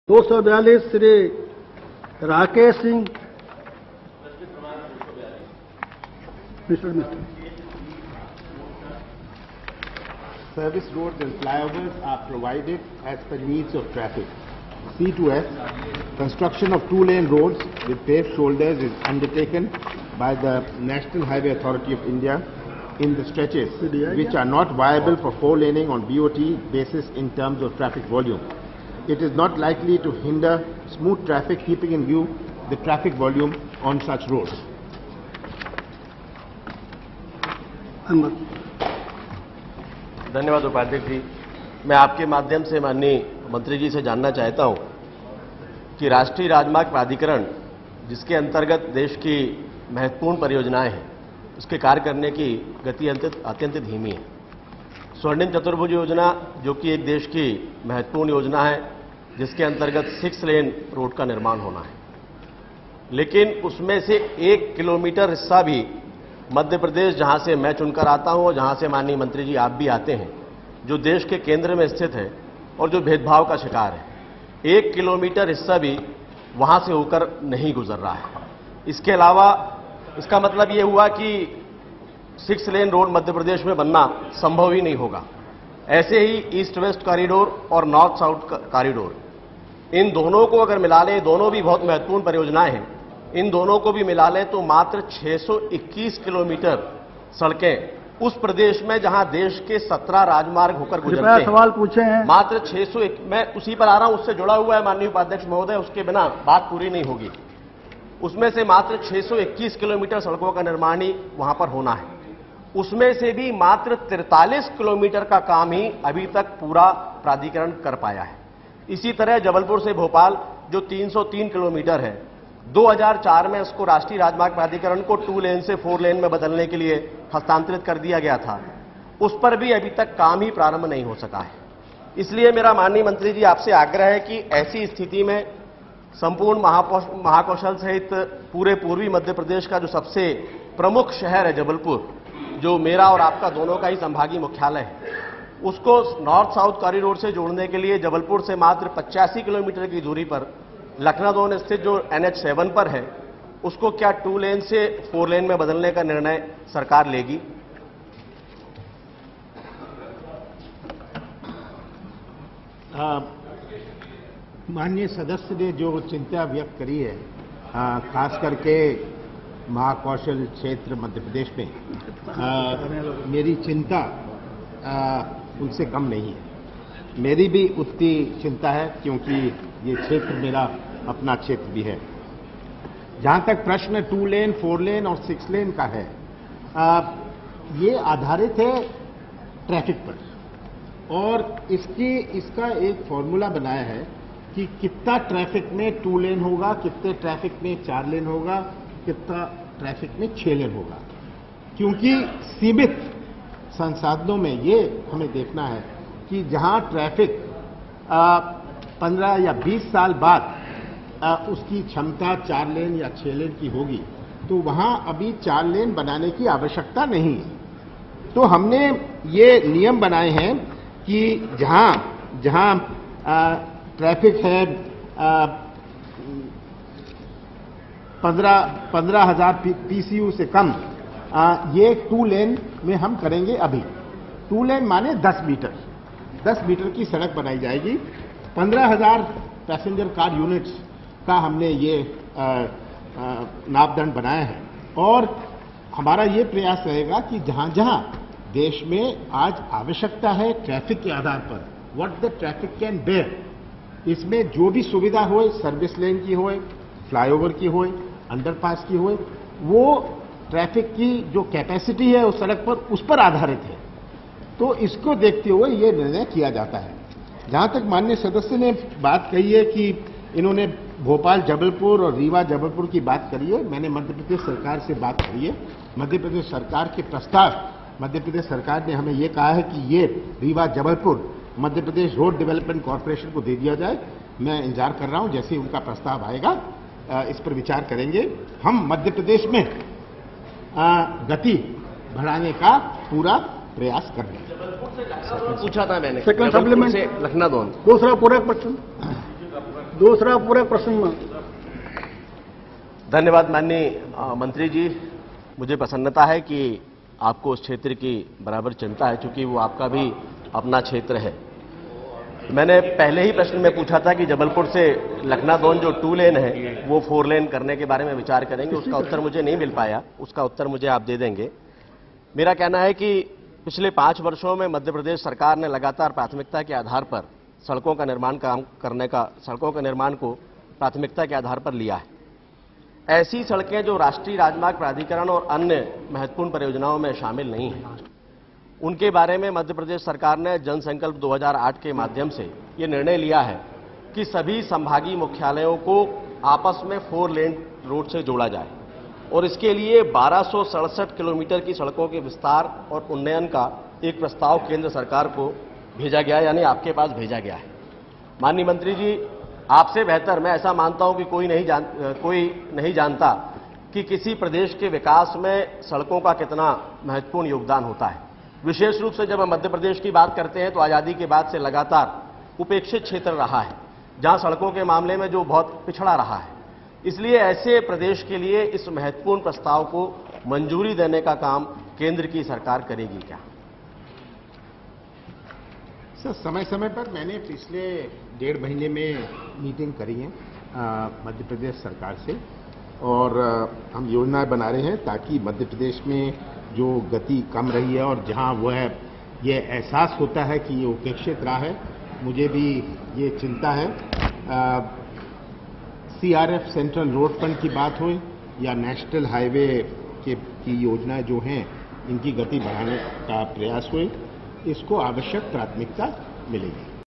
242 Shri Rakesh Singh. Mister Service roads and flyovers are provided as per needs of traffic. C2S, construction of two-lane roads with paved shoulders is undertaken by the National Highway Authority of India in the stretches which are not viable for four-laning on BOT basis in terms of traffic volume. It is not likely to hinder smooth traffic, keeping in view the traffic volume on such roads. धन्यवाद उपाध्यक्ष जी। मैं आपके माध्यम से माननीय मंत्री जी से जानना चाहता हूं कि राष्ट्रीय राजमार्ग प्राधिकरण, जिसके अंतर्गत देश की महत्वपूर्ण परियोजनाएं हैं, उसके कार्य करने की गति अत्यंत धीमी है। स्वर्णिम चतुर्भुज योजना, जो कि एक देश की महत्वपूर्ण योजना है, जिसके अंतर्गत 6 लेन रोड का निर्माण होना है, लेकिन उसमें से 1 किलोमीटर हिस्सा भी मध्य प्रदेश, जहां से मैं चुनकर आता हूं और जहां से माननीय मंत्री जी आप भी आते हैं, जो देश के केंद्र में स्थित है और जो भेदभाव का शिकार है, 1 किलोमीटर हिस्सा भी वहां से होकर नहीं गुजर रहा है। इसके अलावा इसका मतलब ये हुआ कि 6 लेन रोड मध्य प्रदेश में बनना संभव ही नहीं होगा। ऐसे ही ईस्ट वेस्ट कॉरिडोर और नॉर्थ साउथ कॉरिडोर, इन दोनों को अगर मिला लें, दोनों भी बहुत महत्वपूर्ण परियोजनाएं हैं, इन दोनों को भी मिला लें तो मात्र 621 किलोमीटर सड़कें उस प्रदेश में जहां देश के 17 राजमार्ग होकर गुजरते हैं। सवाल पूछे हैं मात्र 601, मैं उसी पर आ रहा हूं, उससे जुड़ा हुआ है माननीय उपाध्यक्ष महोदय, उसके बिना बात पूरी नहीं होगी। उसमें से मात्र 621 किलोमीटर सड़कों का निर्माण ही वहां पर होना है। उसमें से भी मात्र 43 किलोमीटर का काम ही अभी तक पूरा प्राधिकरण कर पाया है। इसी तरह जबलपुर से भोपाल, जो 303 किलोमीटर है, 2004 में उसको राष्ट्रीय राजमार्ग प्राधिकरण को 2 लेन से 4 लेन में बदलने के लिए हस्तांतरित कर दिया गया था। उस पर भी अभी तक काम ही प्रारंभ नहीं हो सका है। इसलिए मेरा माननीय मंत्री जी आपसे आग्रह है कि ऐसी स्थिति में संपूर्ण महाकौशल सहित पूरे पूर्वी मध्य प्रदेश का जो सबसे प्रमुख शहर है जबलपुर, जो मेरा और आपका दोनों का ही संभागीय मुख्यालय है, उसको नॉर्थ साउथ कॉरिडोर से जोड़ने के लिए जबलपुर से मात्र 85 किलोमीटर की दूरी पर लखनऊ स्थित जो NH7 पर है, उसको क्या 2 लेन से 4 लेन में बदलने का निर्णय सरकार लेगी? माननीय सदस्य ने जो चिंता व्यक्त करी है, खास करके महाकौशल क्षेत्र मध्य प्रदेश में, मेरी चिंता उनसे कम नहीं है। मेरी भी उतनी चिंता है, क्योंकि ये क्षेत्र मेरा अपना क्षेत्र भी है। जहां तक प्रश्न 2 लेन, 4 लेन और 6 लेन का है, ये आधारित है ट्रैफिक पर, और इसका एक फॉर्मूला बनाया है कि कितना ट्रैफिक में 2 लेन होगा, कितने ट्रैफिक में 4 लेन होगा, कितना ट्रैफिक में 6 लेन होगा। क्योंकि सीमित संसाधनों में ये हमें देखना है कि जहां ट्रैफिक 15 या 20 साल बाद उसकी क्षमता 4 लेन या 6 लेन की होगी, तो वहां अभी 4 लेन बनाने की आवश्यकता नहीं है। तो हमने ये नियम बनाए हैं कि जहां ट्रैफिक है 15,000 PCU से कम, ये 2 लेन में हम करेंगे। अभी 2 लेन माने 10 मीटर की सड़क बनाई जाएगी। 15,000 पैसेंजर कार यूनिट्स का हमने ये मापदंड बनाया है, और हमारा ये प्रयास रहेगा कि जहां जहां देश में आज आवश्यकता है ट्रैफिक के आधार पर, what the traffic can bear, इसमें जो भी सुविधा हो, सर्विस लेन की हो, फ्लाईओवर की हो, अंडरपास की हो, वो ट्रैफिक की जो कैपेसिटी है उस सड़क पर, उस पर आधारित है। तो इसको देखते हुए ये निर्णय किया जाता है। जहां तक माननीय सदस्य ने बात कही है कि इन्होंने भोपाल जबलपुर और रीवा जबलपुर की बात करी है, मैंने मध्य प्रदेश सरकार से बात करी है। मध्य प्रदेश सरकार के प्रस्ताव, मध्य प्रदेश सरकार ने हमें ये कहा है कि ये Rewa Jabalpur Madhya Pradesh road development corporation को दे दिया जाए। मैं इंतजार कर रहा हूं, जैसे ही उनका प्रस्ताव आएगा इस पर विचार करेंगे। हम मध्य प्रदेश में गति बढ़ाने का पूरा प्रयास कर रहे हैं। पूछा था मैंने, सेकंड सप्लीमेंट से लखनऊ। दूसरा पूरक प्रश्न दूसरा पूरा प्रश्न। धन्यवाद माननीय मंत्री जी। मुझे प्रसन्नता है कि आपको उस क्षेत्र की बराबर चिंता है, चूंकि वो आपका भी अपना क्षेत्र है। मैंने पहले ही प्रश्न में पूछा था कि जबलपुर से लखनादौन जो 2 लेन है वो 4 लेन करने के बारे में विचार करेंगे। उसका उत्तर मुझे नहीं मिल पाया, उसका उत्तर मुझे आप दे देंगे। मेरा कहना है कि पिछले 5 वर्षों में मध्य प्रदेश सरकार ने लगातार प्राथमिकता के आधार पर सड़कों का निर्माण सड़कों के निर्माण को प्राथमिकता के आधार पर लिया है। ऐसी सड़कें जो राष्ट्रीय राजमार्ग प्राधिकरण और अन्य महत्वपूर्ण परियोजनाओं में शामिल नहीं हैं, उनके बारे में मध्य प्रदेश सरकार ने जन संकल्प 2008 के माध्यम से ये निर्णय लिया है कि सभी संभागीय मुख्यालयों को आपस में 4 लेन रोड से जोड़ा जाए और इसके लिए 1267 किलोमीटर की सड़कों के विस्तार और उन्नयन का एक प्रस्ताव केंद्र सरकार को भेजा गया, यानी आपके पास भेजा गया है। माननीय मंत्री जी, आपसे बेहतर मैं ऐसा मानता हूं कि कोई नहीं जानता कि किसी प्रदेश के विकास में सड़कों का कितना महत्वपूर्ण योगदान होता है। विशेष रूप से जब हम मध्य प्रदेश की बात करते हैं तो आजादी के बाद से लगातार उपेक्षित क्षेत्र रहा है, जहां सड़कों के मामले में जो बहुत पिछड़ा रहा है। इसलिए ऐसे प्रदेश के लिए इस महत्वपूर्ण प्रस्ताव को मंजूरी देने का काम केंद्र की सरकार करेगी क्या? सर, समय समय पर मैंने पिछले 1.5 महीने में मीटिंग करी है मध्य प्रदेश सरकार से, और हम योजनाएं बना रहे हैं ताकि मध्य प्रदेश में जो गति कम रही है और जहां वह ये एहसास होता है कि ये उपेक्षित रहा है, मुझे भी ये चिंता है। CRF सेंट्रल रोड फंड की बात हो या नेशनल हाईवे की योजना जो हैं, इनकी गति बढ़ाने का प्रयास हुए, इसको आवश्यक प्राथमिकता मिलेगी।